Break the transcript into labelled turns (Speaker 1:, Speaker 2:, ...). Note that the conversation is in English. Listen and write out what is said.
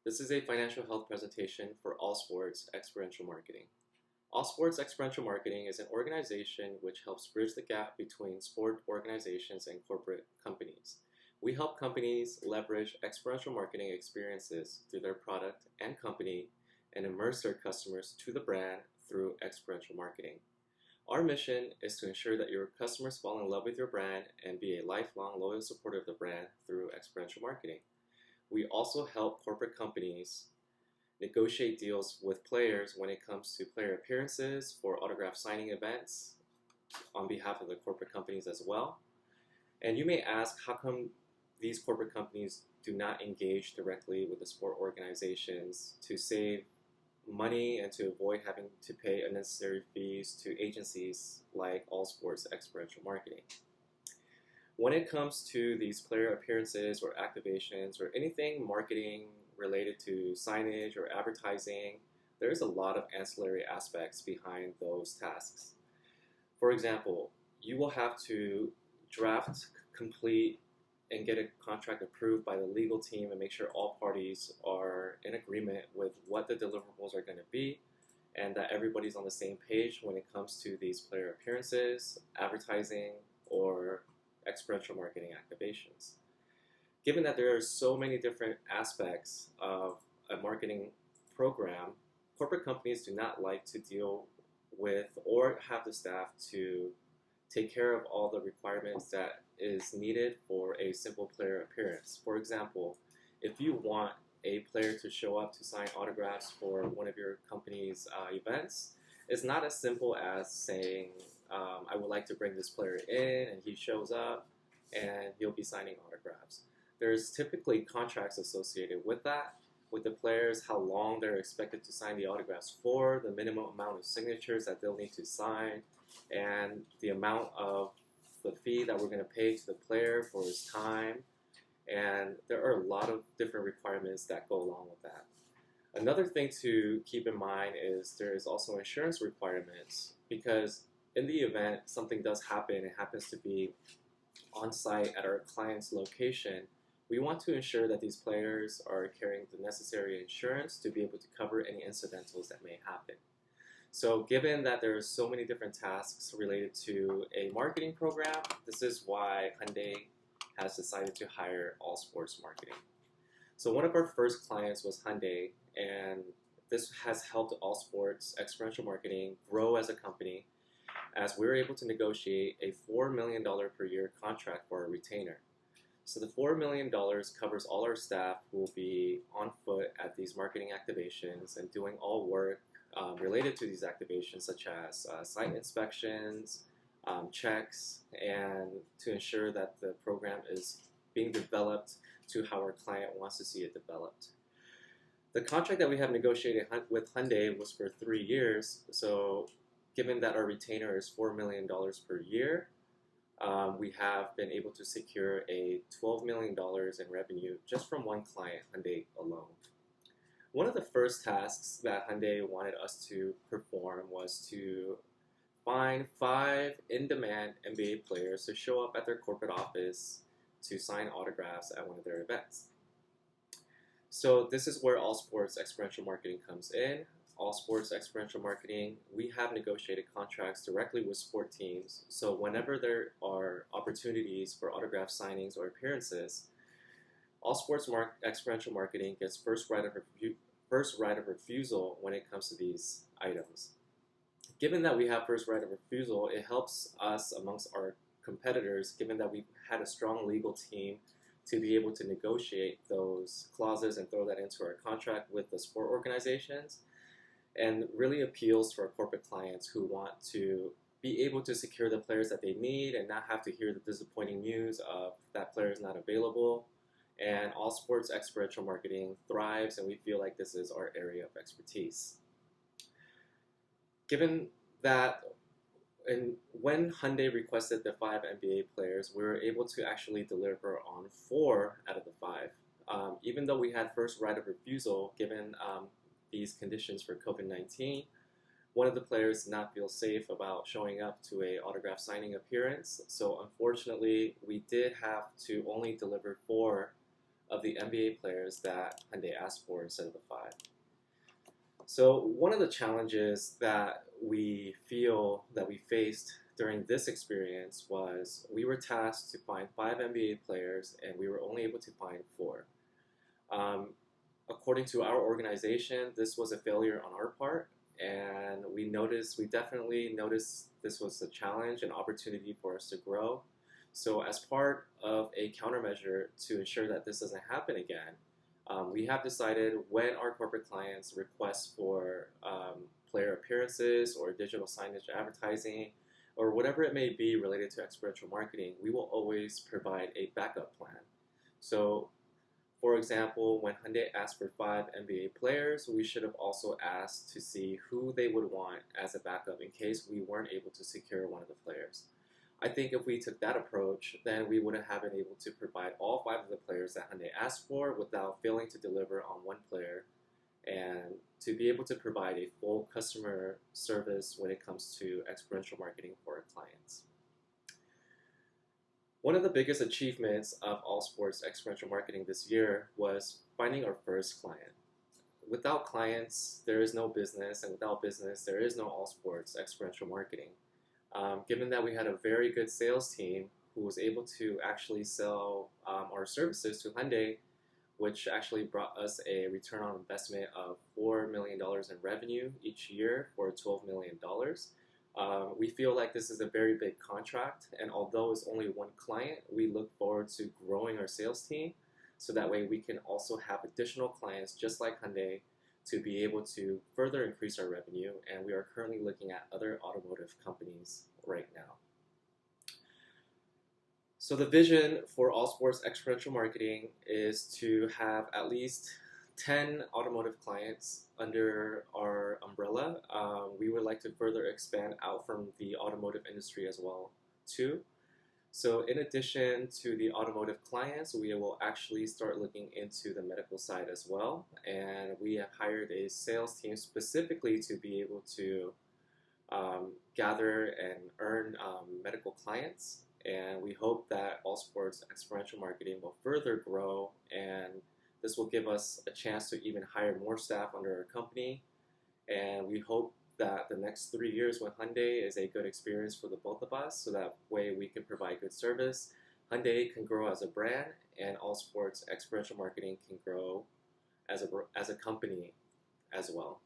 Speaker 1: This is a financial health presentation for All Sports Experiential Marketing. All Sports Experiential Marketing is an organization which helps bridge the gap between sport organizations and corporate companies. We help companies leverage experiential marketing experiences through their product and company and immerse their customers to the brand through experiential marketing. Our mission is to ensure that your customers fall in love with your brand and be a lifelong loyal supporter of the brand through experiential marketing. We also help corporate companies negotiate deals with players when it comes to player appearances for autograph signing events on behalf of the corporate companies as well. And you may ask, how come these corporate companies do not engage directly with the sport organizations to save money and to avoid having to pay unnecessary fees to agencies like All Sports Experiential Marketing? When it comes to these player appearances or activations or anything marketing related to signage or advertising, there's a lot of ancillary aspects behind those tasks. For example, you will have to draft, complete, and get a contract approved by the legal team and make sure all parties are in agreement with what the deliverables are going to be and that everybody's on the same page when it comes to these player appearances, advertising, or experiential marketing activations. Given that there are so many different aspects of a marketing program, corporate companies do not like to deal with or have the staff to take care of all the requirements that is needed for a simple player appearance. For example, if you want a player to show up to sign autographs for one of your company's events, it's not as simple as saying, I would like to bring this player in, and he shows up and he'll be signing autographs. There's typically contracts associated with that, with the players, how long they're expected to sign the autographs for, the minimum amount of signatures that they'll need to sign, and the amount of the fee that we're going to pay to the player for his time. And there are a lot of different requirements that go along with that. Another thing to keep in mind is there is also insurance requirements, because in the event something does happen, it happens to be on site at our client's location, we want to ensure that these players are carrying the necessary insurance to be able to cover any incidentals that may happen. So given that there are so many different tasks related to a marketing program, this is why Hyundai has decided to hire All Sports Marketing. So one of our first clients was Hyundai, and this has helped All Sports Experiential Marketing grow as a company, as we were able to negotiate a $4 million per year contract for a retainer. So the $4 million covers all our staff who will be on foot at these marketing activations and doing all work related to these activations, such as site inspections, checks, and to ensure that the program is being developed to how our client wants to see it developed. The contract that we have negotiated with Hyundai was for 3 years, so given that our retainer is $4 million per year, we have been able to secure a $12 million in revenue just from one client, Hyundai alone. One of the first tasks that Hyundai wanted us to perform was to find 5 in-demand NBA players to show up at their corporate office to sign autographs at one of their events. So this is where All Sports Experiential Marketing comes in. All Sports Experiential Marketing, we have negotiated contracts directly with sport teams, so whenever there are opportunities for autograph signings or appearances, All Sports Experiential Marketing gets first right of refusal when it comes to these items. Given that we have first right of refusal, it helps us amongst our competitors, given that we've had a strong legal team to be able to negotiate those clauses and throw that into our contract with the sport organizations, and really appeals to our corporate clients who want to be able to secure the players that they need and not have to hear the disappointing news of that player is not available. And All Sports Experiential Marketing thrives, and we feel like this is our area of expertise. Given that, and when Hyundai requested the 5 NBA players, we were able to actually deliver on 4 out of the 5. Even though we had first right of refusal, given these conditions for COVID-19, one of the players did not feel safe about showing up to a autograph signing appearance. So unfortunately, we did have to only deliver 4 of the NBA players that Hyundai asked for instead of the 5. So one of the challenges that we feel that we faced during this experience was we were tasked to find 5 NBA players and we were only able to find 4. Um, According to our organization, this was a failure on our part, and we definitely noticed this was a challenge, an opportunity for us to grow. So as part of a countermeasure to ensure that this doesn't happen again, we have decided when our corporate clients request for player appearances or digital signage advertising or whatever it may be related to experiential marketing, we will always provide a backup plan. So for example, when Hyundai asked for 5 NBA players, we should have also asked to see who they would want as a backup in case we weren't able to secure one of the players. I think if we took that approach, then we would have been able to provide all 5 of the players that Hyundai asked for without failing to deliver on one player, and to be able to provide a full customer service when it comes to experiential marketing for our clients. One of the biggest achievements of All Sports experiential marketing this year was finding our first client. Without clients, there is no business, and without business, there is no All Sports experiential marketing. Given that we had a very good sales team who was able to actually sell our services to Hyundai, which actually brought us a return on investment of $4 million in revenue each year for $12 million. We feel like this is a very big contract, and although it's only one client, we look forward to growing our sales team so that way we can also have additional clients just like Hyundai to be able to further increase our revenue, and we are currently looking at other automotive companies right now. So the vision for All Sports experiential marketing is to have at least 10 automotive clients under our umbrella. We would like to further expand out from the automotive industry as well too. So in addition to the automotive clients, we will actually start looking into the medical side as well. And we have hired a sales team specifically to be able to gather and earn medical clients. And we hope that All Sports experiential marketing will further grow, and this will give us a chance to even hire more staff under our company. And we hope that the next 3 years with Hyundai is a good experience for the both of us, so that way we can provide good service. Hyundai can grow as a brand, and All Sports experiential marketing can grow as a company as well.